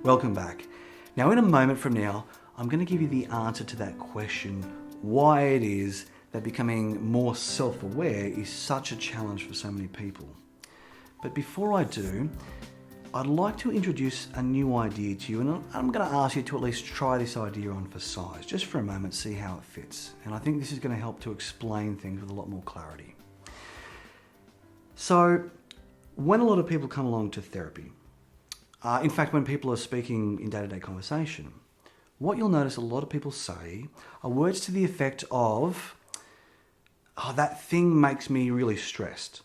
Welcome back. Now, in a moment from now, I'm going to give you the answer to that question, why it is that becoming more self-aware is such a challenge for so many people. But before I do, I'd like to introduce a new idea to you, and I'm going to ask you to at least try this idea on for size, just for a moment, see how it fits. And I think this is going to help to explain things with a lot more clarity. So, when a lot of people come along to therapy, in fact, when people are speaking in day-to-day conversation, what you'll notice a lot of people say are words to the effect of, "Oh, that thing makes me really stressed,"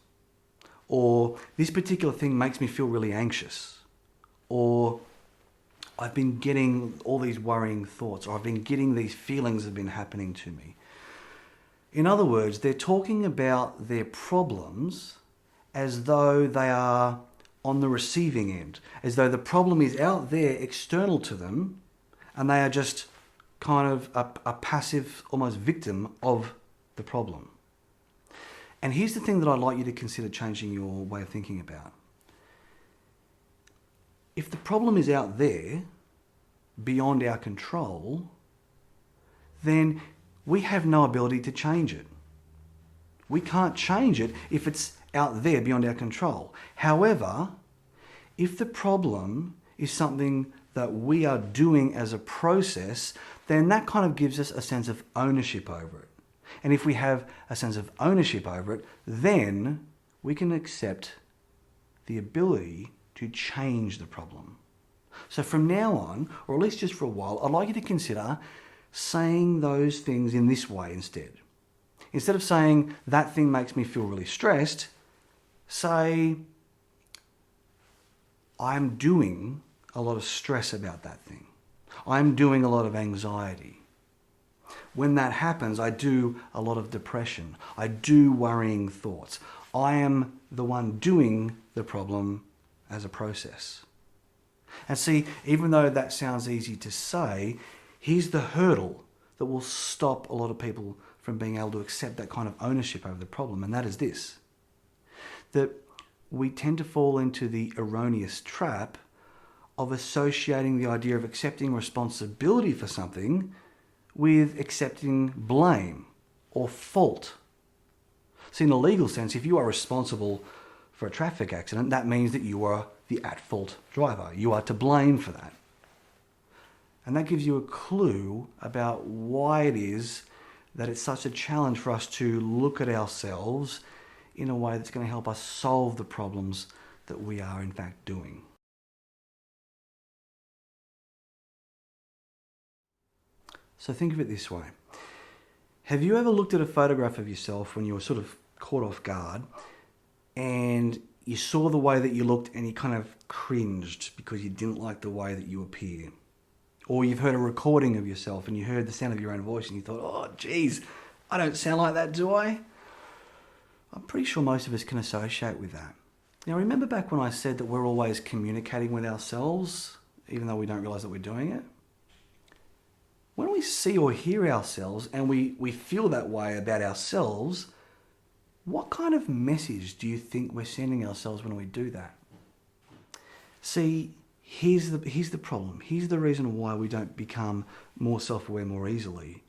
or "this particular thing makes me feel really anxious," or "I've been getting all these worrying thoughts," or "I've been getting these feelings that have been happening to me." In other words, they're talking about their problems as though they are on the receiving end, as though the problem is out there external to them and they are just kind of a passive, almost victim of the problem. And here's the thing that I'd like you to consider changing your way of thinking about. If the problem is out there, beyond our control, then we have no ability to change it. We can't change it if it's out there beyond our control. However, if the problem is something that we are doing as a process, then that kind of gives us a sense of ownership over it. And if we have a sense of ownership over it, then we can accept the ability to change the problem. So from now on, or at least just for a while, I'd like you to consider saying those things in this way instead. Instead of saying, "that thing makes me feel really stressed," say, "I'm doing a lot of stress about that thing. I'm doing a lot of anxiety. When that happens, I do a lot of depression. I do worrying thoughts. I am the one doing the problem as a process." And see, even though that sounds easy to say, here's the hurdle that will stop a lot of people from being able to accept that kind of ownership over the problem, and that is this: that we tend to fall into the erroneous trap of associating the idea of accepting responsibility for something with accepting blame or fault. See, in a legal sense, if you are responsible for a traffic accident, that means that you are the at-fault driver. You are to blame for that. And that gives you a clue about why it is that it's such a challenge for us to look at ourselves in a way that's going to help us solve the problems that we are in fact doing. So think of it this way. Have you ever looked at a photograph of yourself when you were sort of caught off guard and you saw the way that you looked and you kind of cringed because you didn't like the way that you appear? Or you've heard a recording of yourself and you heard the sound of your own voice and you thought, "Oh, geez, I don't sound like that, do I?" I'm pretty sure most of us can associate with that. Now, remember back when I said that we're always communicating with ourselves, even though we don't realize that we're doing it? When we see or hear ourselves and we feel that way about ourselves, what kind of message do you think we're sending ourselves when we do that? See, here's the problem. Here's the reason why we don't become more self-aware more easily.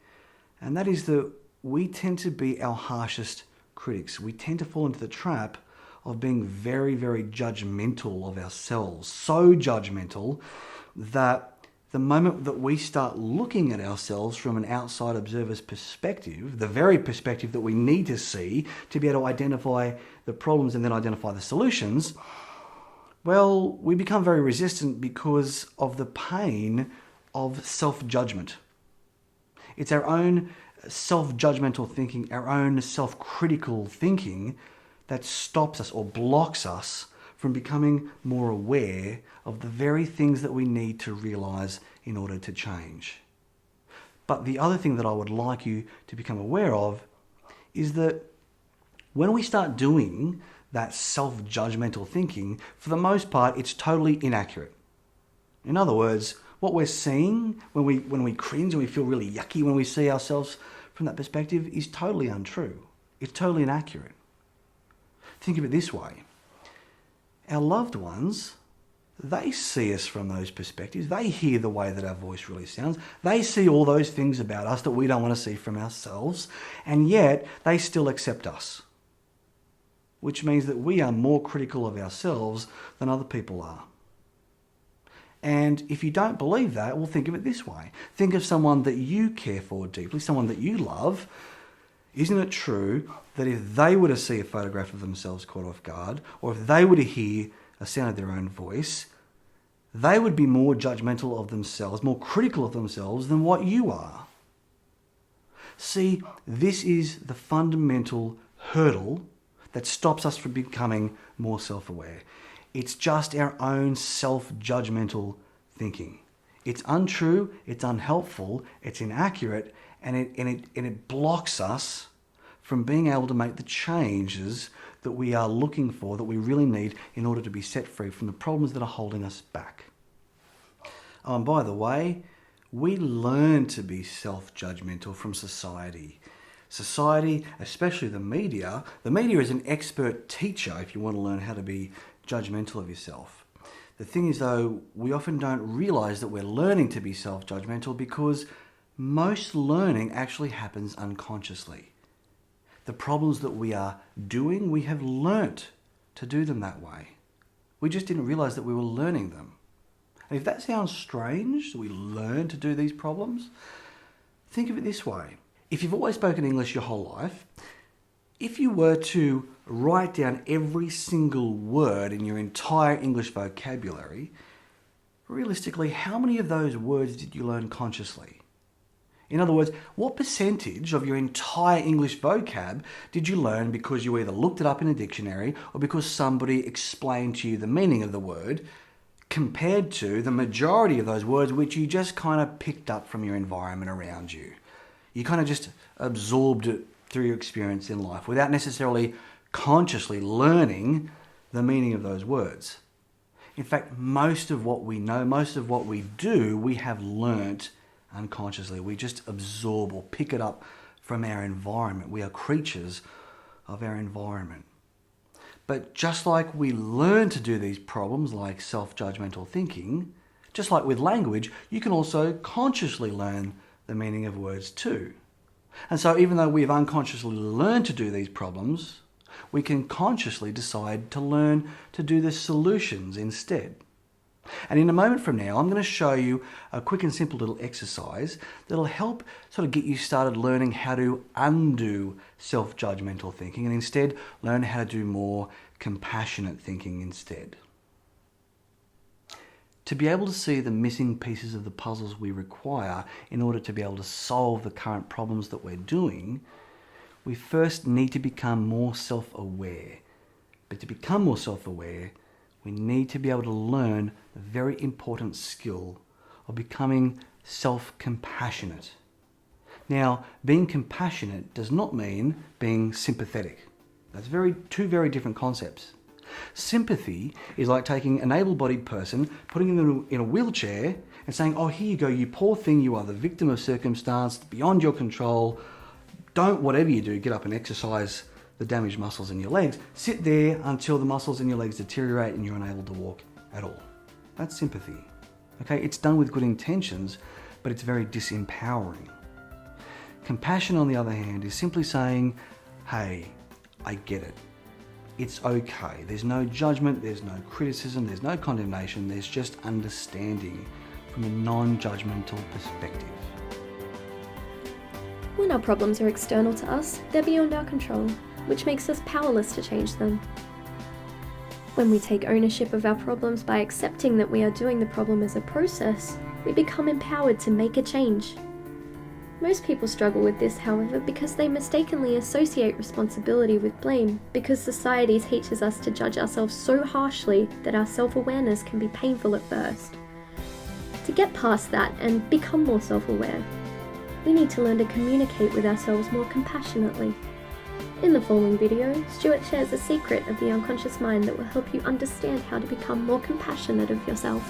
And that is that we tend to be our harshest critics. We tend to fall into the trap of being very, very judgmental of ourselves. So judgmental that the moment that we start looking at ourselves from an outside observer's perspective, the very perspective that we need to see to be able to identify the problems and then identify the solutions, well, we become very resistant because of the pain of self-judgment. It's our own self-judgmental thinking, our own self-critical thinking that stops us or blocks us from becoming more aware of the very things that we need to realize in order to change. But the other thing that I would like you to become aware of is that when we start doing that self-judgmental thinking, for the most part, it's totally inaccurate. In other words, what we're seeing when we cringe and we feel really yucky when we see ourselves from that perspective is totally untrue. It's totally inaccurate. Think of it this way. Our loved ones They see us from those perspectives. They hear the way that our voice really sounds. They see all those things about us that we don't want to see from ourselves, and yet they still accept us, which means that we are more critical of ourselves than other people are. And if you don't believe that, well, think of it this way. Think of someone that you care for deeply, someone that you love. Isn't it true that if they were to see a photograph of themselves caught off guard, or if they were to hear a sound of their own voice, they would be more judgmental of themselves, more critical of themselves than what you are? See, this is the fundamental hurdle that stops us from becoming more self-aware. It's just our own self-judgmental thinking. It's untrue, it's unhelpful, it's inaccurate, and it blocks us from being able to make the changes that we are looking for, that we really need in order to be set free from the problems that are holding us back. Oh, and by the way, we learn to be self-judgmental from society. Society, especially the media is an expert teacher if you want to learn how to be judgmental of yourself. The thing is though, we often don't realize that we're learning to be self-judgmental because most learning actually happens unconsciously. The problems that we are doing, we have learnt to do them that way. We just didn't realize that we were learning them. And if that sounds strange, that we learn to do these problems, think of it this way. If you've always spoken English your whole life, if you were to write down every single word in your entire English vocabulary, realistically, how many of those words did you learn consciously? In other words, what percentage of your entire English vocab did you learn because you either looked it up in a dictionary or because somebody explained to you the meaning of the word, compared to the majority of those words which you just kind of picked up from your environment around you? You kind of just absorbed it through your experience in life without necessarily consciously learning the meaning of those words. In fact, most of what we know, most of what we do, we have learnt unconsciously. We just absorb or pick it up from our environment. We are creatures of our environment. But just like we learn to do these problems like self-judgmental thinking, just like with language, you can also consciously learn the meaning of words too. And so even though we've unconsciously learned to do these problems, we can consciously decide to learn to do the solutions instead. And in a moment from now, I'm going to show you a quick and simple little exercise that'll help sort of get you started learning how to undo self-judgmental thinking and instead learn how to do more compassionate thinking instead. To be able to see the missing pieces of the puzzles we require in order to be able to solve the current problems that we're doing, we first need to become more self-aware. But to become more self-aware, we need to be able to learn the very important skill of becoming self-compassionate. Now, being compassionate does not mean being sympathetic. That's two very different concepts. Sympathy is like taking an able-bodied person, putting them in a wheelchair and saying, oh, here you go, you poor thing, you are the victim of circumstance, beyond your control. Don't, whatever you do, get up and exercise the damaged muscles in your legs. Sit there until the muscles in your legs deteriorate and you're unable to walk at all. That's sympathy. Okay, it's done with good intentions, but it's very disempowering. Compassion, on the other hand, is simply saying, hey, I get it. It's okay. There's no judgment, there's no criticism, there's no condemnation, there's just understanding from a non-judgmental perspective. When our problems are external to us, they're beyond our control, which makes us powerless to change them. When we take ownership of our problems by accepting that we are doing the problem as a process, we become empowered to make a change. Most people struggle with this, however, because they mistakenly associate responsibility with blame, because society teaches us to judge ourselves so harshly that our self-awareness can be painful at first. To get past that and become more self-aware, we need to learn to communicate with ourselves more compassionately. In the following video, Stuart shares a secret of the unconscious mind that will help you understand how to become more compassionate of yourself.